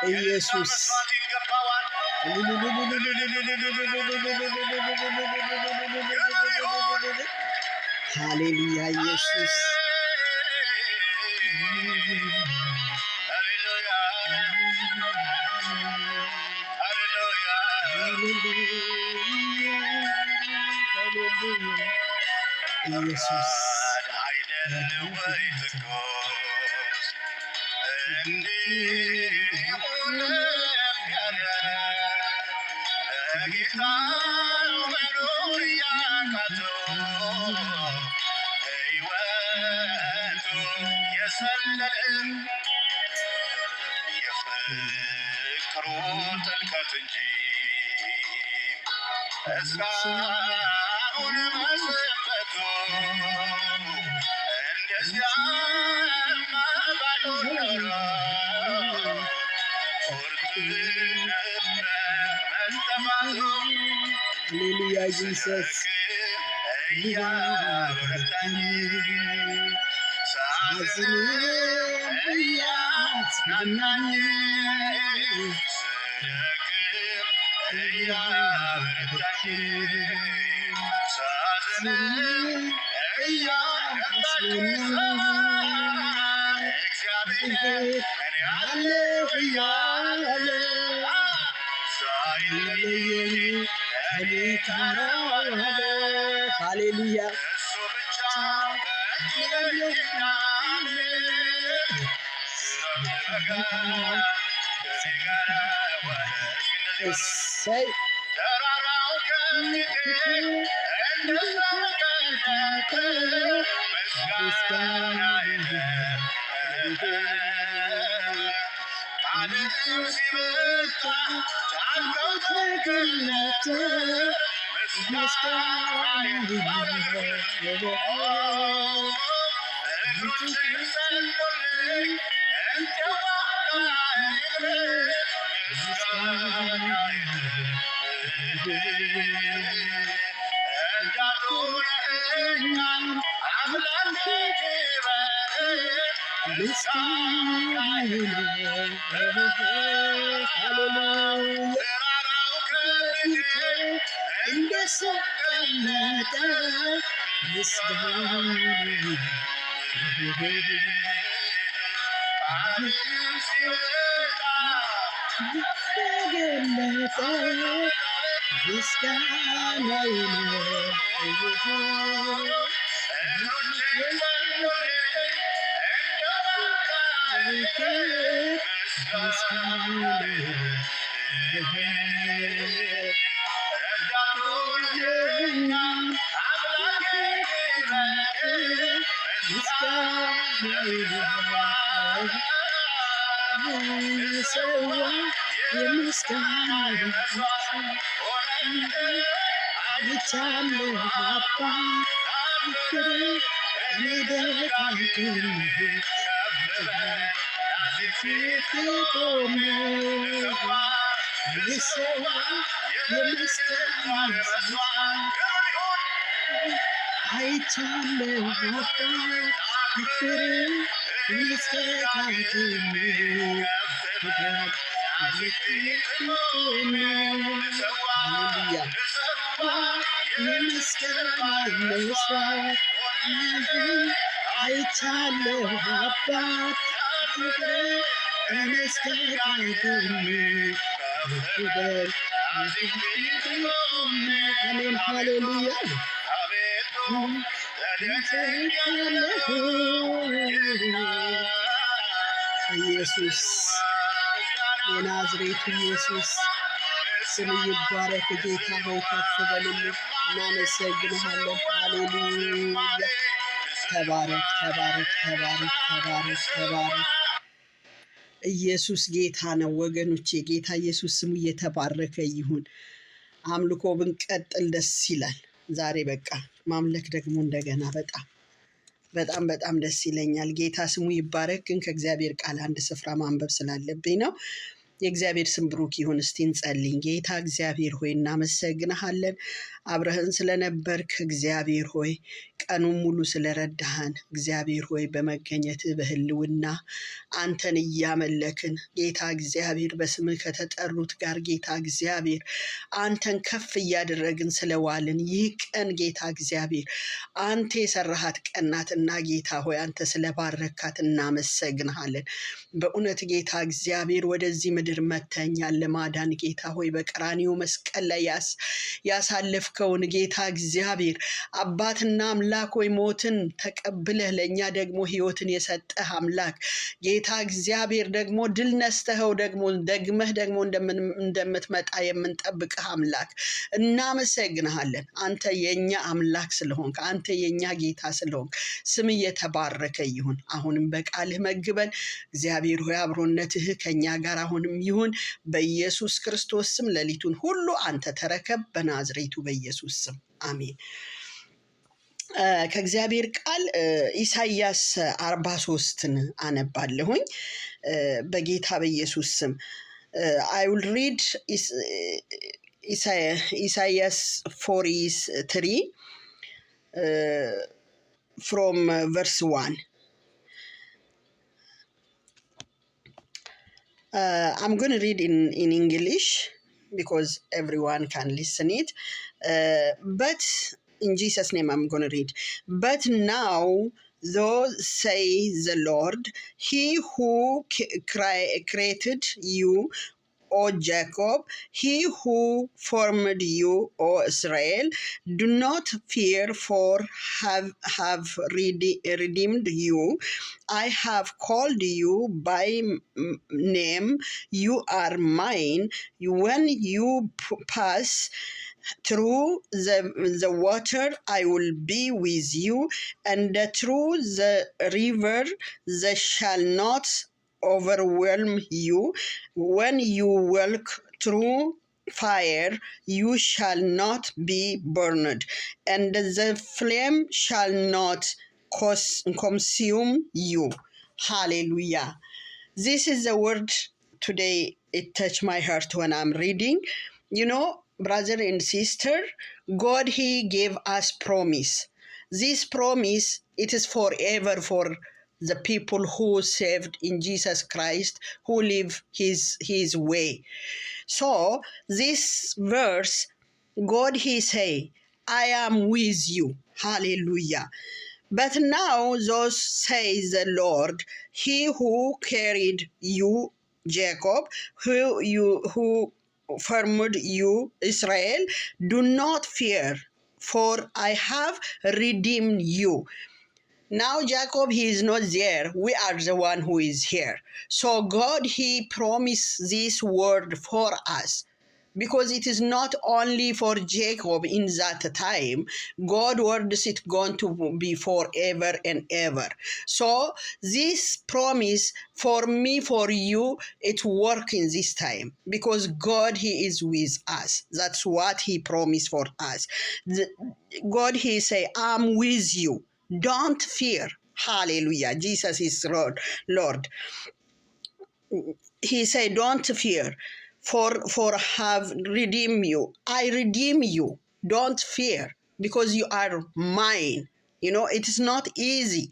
ኢየሱስ ሃሌሉያ ኢየሱስ ኢየሱስ Hallelujah, Jesus. Hallelujah. Say የምስጋና መስዋዕት አይቻለሁ አባት ተመስገን ክበር አሜን ሃሌሉያ ኢየሱስ የናዝሬቱ ኢየሱስ ስም ይባረክ። ጌታ ሆይ ከፍ በልልን፣ እናመሰግንሃለን። ሃሌሉያ ተባረክ ተባረክ ተባረክ ተባረክ ተባረክ። ኢየሱስ ጌታ ነው ወገኖቼ። ጌታ ኢየሱስ ስሙ እየተባረከ ይሁን። አምልኮ ብንቀጥል ደስ ይላል። ዛሬ በቃ ማምለክ ደግሞ እንደገና በጣም በጣም በጣም ደስ ይለኛል። ጌታ ስሙ ይባረክ። ግን ከእግዚአብሔር ቃል አንድ ስፍራ ማንበብ ስላለብኝ ነው። የእግዚአብሔር ስም ብሩክ ይሁን። እስቲ እንጸልይ። ጌታ እግዚአብሔር ሆይ እናመሰግንሃለን። አብረህን ስለነበርክ እግዚአብሔር ሆይ ቀኑን ሙሉ ስለረዳህን እግዚአብሔር ሆይ በመገኘትህ በህልውና አንተን እያመለክን ጌታ እግዚአብሔር በስምህ ከተጠሩት ጋር ጌታ እግዚአብሔር አንተን ከፍ እያደረግን ስለዋልን ይህ ቀን ጌታ እግዚአብሔር አንተ የሰራሃት ቀን ናትና ጌታ ሆይ አንተ ስለባረካት እናመሰግንሃለን። በእውነት ጌታ እግዚአብሔር ወደዚህ ምድር መተኛል ለማዳን ጌታ ሆይ በቀራንዮ መስቀል ላይ ያሳለፍከውን ጌታ እግዚአብሔር አባትና አምላክ ሆይ ሞትን ተቀብለህ ለእኛ ደግሞ ህይወትን የሰጠህ አምላክ ጌታ እግዚአብሔር ደግሞ ድል ነስተኸው ደግሞ ደግመህ ደግሞ እንደምትመጣ የምንጠብቅህ አምላክ እናመሰግንሃለን። አንተ የኛ አምላክ ስለሆንክ አንተ የኛ ጌታ ስለሆንክ ስም እየተባረከ ይሁን። አሁንም በቃልህ መግበን እግዚአብሔር ሆይ አብሮነትህ ከኛ ጋር አሁንም ይሁን። በኢየሱስ ክርስቶስ ስም ሌሊቱን ሁሉ አንተ ተረከብ። በናዝሬቱ በኢየሱስ ስም አሜን። ከእግዚአብሔር ቃል ኢሳይያስ 43ን አነባለሁኝ በጌታ በኢየሱስ ስም። I will read Isaiah 43 from verse 1. I'm going to read in English because everyone can listen it. But in Jesus' name, I'm going to read. But now, though say the Lord, he who created you, O Jacob, he who formed you, O Israel, do not fear, for have redeemed you. I have called you by name. You are mine. When you pass through the water, I will be with you, and through the river, they shall not overwhelm you. When you walk through fire, you shall not be burned, and the flame shall not consume you. Hallelujah. This is the word today. It touched my heart when I'm reading. You know, brother and sister, God, he gave us promise. This promise, it is forever for the people who saved in Jesus Christ, who live his way. So this verse, God, he say, I am with you. Hallelujah. But now thus says the Lord, he who carried you, Jacob, who formed you, Israel, do not fear, for I have redeemed you. Now Jacob, he is not there. We are the one who is here. So God, he promised this word for us, because it is not only for Jacob in that time. God words it going to be forever and ever. So this promise for me, for you, it work in this time, because God, he is with us. That's what he promised for us. God, he say, I'm with you. Don't fear. Hallelujah. Jesus is Lord. He said, don't fear, for have redeemed you. I redeem you. Don't fear, because you are mine. You know, it is not easy.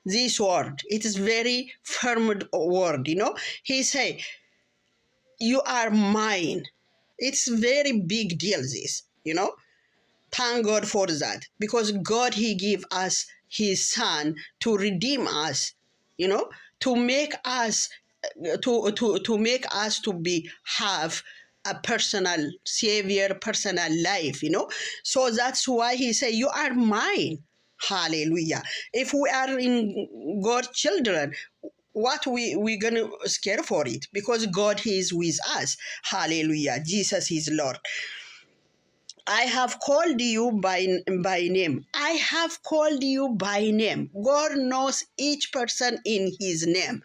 This word, it is very firm word. You know, he say, you are mine. It's very big deal, this, you know. Thank God for that, because God, he gave us his son to redeem us, to make us to make us to be have a personal savior, personal life, so that's why he say, you are mine. Hallelujah. If we are in God's children, what we gonna scare for it, because God, he is with us. Hallelujah. Jesus is Lord. I have called you by name. I have called you by name. God knows each person in his name.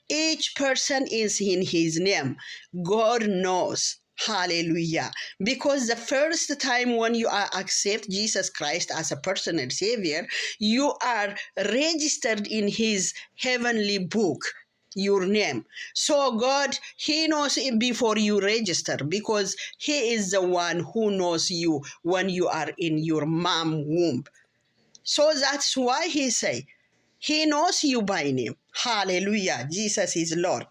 Each person is in his name. God knows. Hallelujah. Because the first time when you are accept Jesus Christ as a personal savior, you are registered in his heavenly book, your name. So God, he knows it before you register, because he is the one who knows you when you are in your mom womb. So that's why he say, he knows you by name. Hallelujah. Jesus is Lord.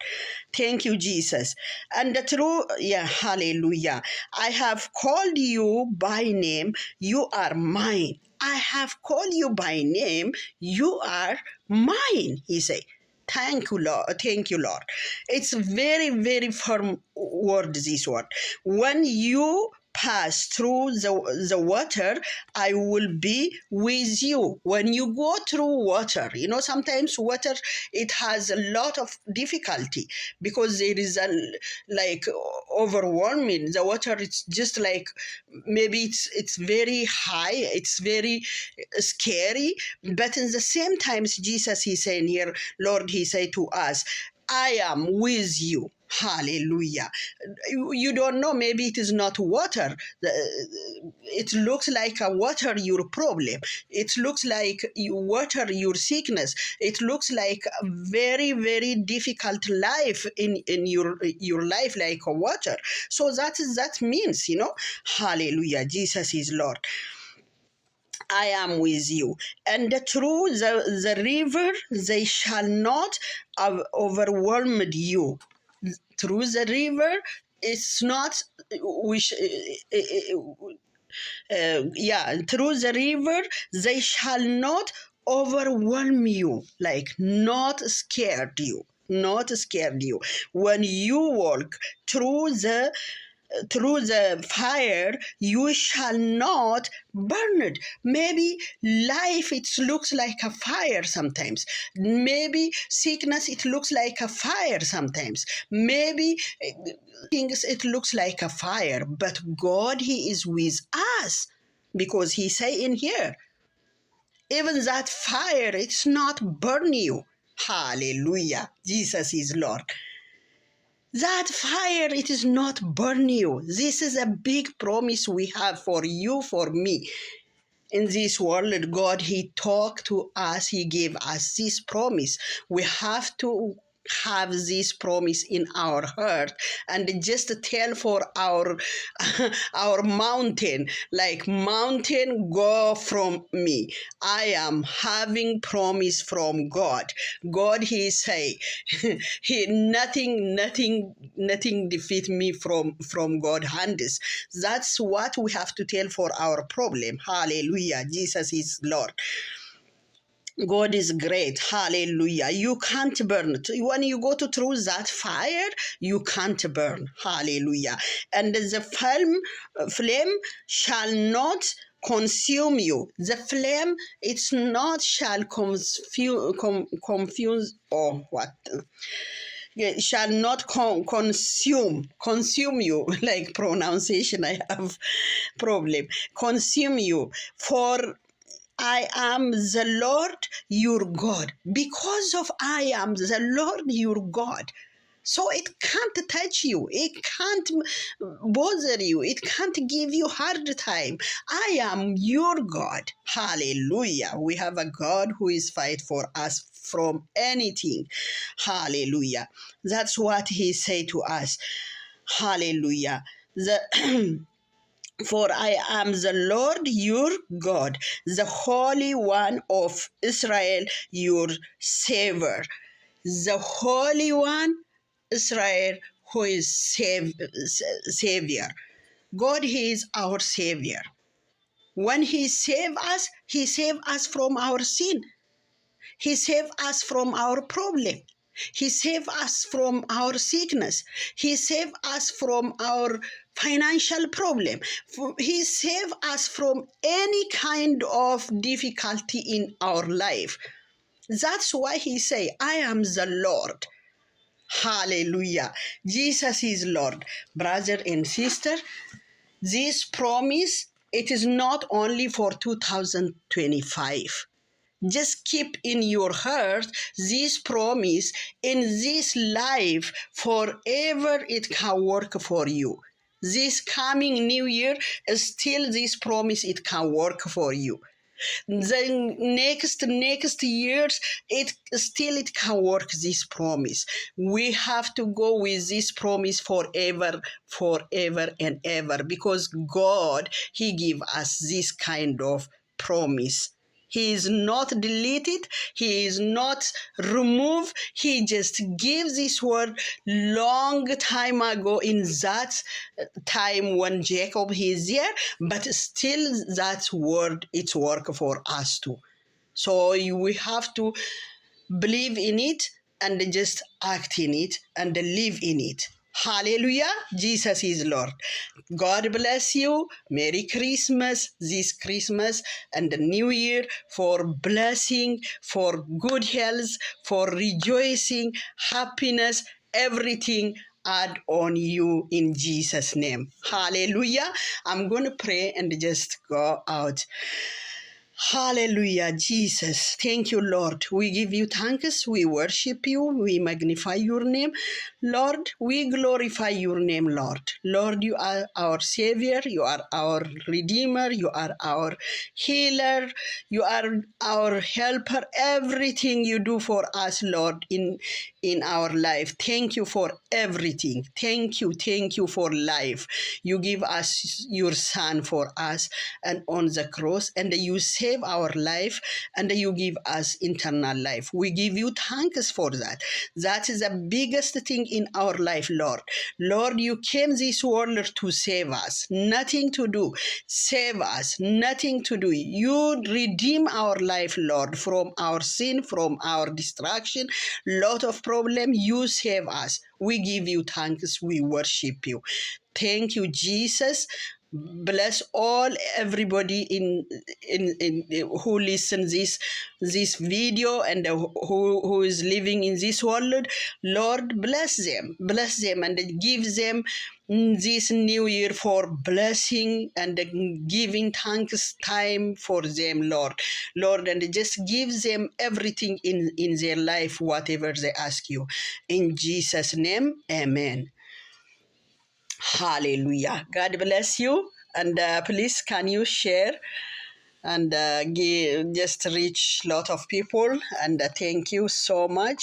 Thank you, Jesus. And the true, yeah, hallelujah. I have called you by name. You are mine. I have called you by name. You are mine, he say. Thank you, Lord. Thank you, Lord. It's very, very firm word, this word. When you pass through the water, I will be with you. When you go through water, sometimes water, it has a lot of difficulty, because there is a like overwhelming. The water, it's just like, maybe it's very high, it's very scary, but in the same times, Jesus, he's saying here, Lord, he say to us, I am with you. Hallelujah. You don't know, maybe it is not water. It looks like a water your problem. It looks like you water your sickness. It looks like a very, very difficult life in your life, like a water. So that means, hallelujah, Jesus is Lord. I am with you. And through the river, they shall not have overwhelmed you. Through the river, it's not, we sh- yeah, through the river, they shall not overwhelm you, like not scared you. Not scared you. When you walk through the fire, you shall not burn it. Maybe life, it looks like a fire sometimes. Maybe sickness, it looks like a fire sometimes. Maybe things, it looks like a fire, but God, he is with us, because he say in here, even that fire, it's not burn you. Hallelujah. Jesus is Lord. That fire, it is not burn you. This is a big promise we have for you, for me. In this world, God, he talked to us. He gave us this promise. We have to have this promise in our heart, and just tell for our our mountain, like, mountain, go from me. I am having promise from God. God, he say, he nothing defeat me from God hands. That's what we have to tell for our problem. Hallelujah. Jesus is Lord. God is great. Hallelujah. You can't burn it. When you go to through that fire, you can't burn. Hallelujah. And the flame shall not consume you. The flame, it's not shall confuse, or what? Shall not consume you. Like pronunciation, I have problem. Consume you. For I am the Lord your God. Because of I am the Lord your God. So it can't touch you. It can't bother you. It can't give you hard time. I am your God. Hallelujah. We have a God who is fight for us from anything. Hallelujah. That's what he said to us. Hallelujah. For I am the Lord your God, the Holy One of Israel, your Savior. The Holy One, Israel, who is Savior. God, he is our Savior. When he saved us from our sin. He saved us from our problem. He saved us from our sickness. He saved us from our financial problem. He saved us from any kind of difficulty in our life. That's why he say, I am the Lord. Hallelujah. Jesus is Lord. Brother and sister, this promise, it is not only for 2025. Just keep in your heart this promise in this life. Forever it can work for you. This coming new year, still this promise, it can work for you. The next years, it can work, this promise. We have to go with this promise forever and ever, because God, he give us this kind of promise. He is not deleted. He is not removed. He just gives this word long time ago, in that time when Jacob is there, but still that word, it's work for us too. So we have to believe in it and just act in it and live in it. Hallelujah. Jesus is Lord. God bless you. Merry Christmas this Christmas and the New Year, for blessing, for good health, for rejoicing, happiness, everything add on you in Jesus' name. Hallelujah. I'm going to pray and just go out. Hallelujah, Jesus. Thank you, Lord. We give you thanks. We worship you. We magnify your name. Lord, we glorify your name, Lord. Lord, you are our Savior. You are our Redeemer. You are our healer. You are our helper. Everything you do for us, Lord, in our life. Thank you for everything. Thank you for life. You give us your Son for us and on the cross, and you save our life, and you give us eternal life. We give you thanks for that. That is the biggest thing in our life, Lord. Lord, you came this world to save us. Nothing to do. Save us. Nothing to do. You redeem our life, Lord, from our sin, from our distraction, lot of problem. You save us. We give you thanks. We worship you. Thank you, Jesus. Bless all everybody in who listen this video, and who is living in this world. Lord, bless them and give them this new year for blessing and giving thanks time for them, Lord, and just give them everything in their life, whatever they ask you. In Jesus' name, amen. Hallelujah. God bless you. And please, can you share and just reach a lot of people? And thank you so much.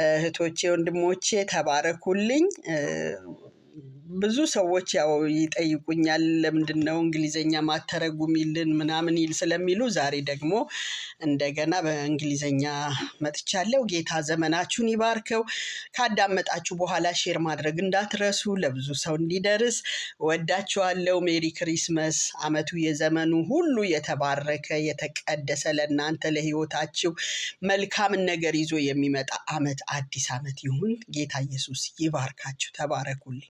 እህቶቼ ወንድሞቼ ተባረኩልኝ። ብዙ ሰዎች ያው ይጠይቁኛል ለምንድን ነው እንግሊዘኛ ማተረጉሚልን ምናምን ስለሚሉ ዛሬ ደግሞ እንደገና በእንግሊዘኛ መጥቻለሁ። ጌታ ዘመናችሁን ይባርከው። ካዳመጣችሁ በኋላ ሼር ማድረግ እንዳትረሱ፣ ለብዙ ሰው እንዲደርስ። ወዳችኋለሁ። ሜሪ ክሪስመስ። አመቱ የዘመኑ ሁሉ የተባረከ የተቀደሰ፣ ለእናንተ ለህይወታችሁ መልካምን ነገር ይዞ የሚመጣ አመት፣ አዲስ አመት ይሁን። ጌታ ኢየሱስ ይባርካችሁ። ተባረኩልኝ።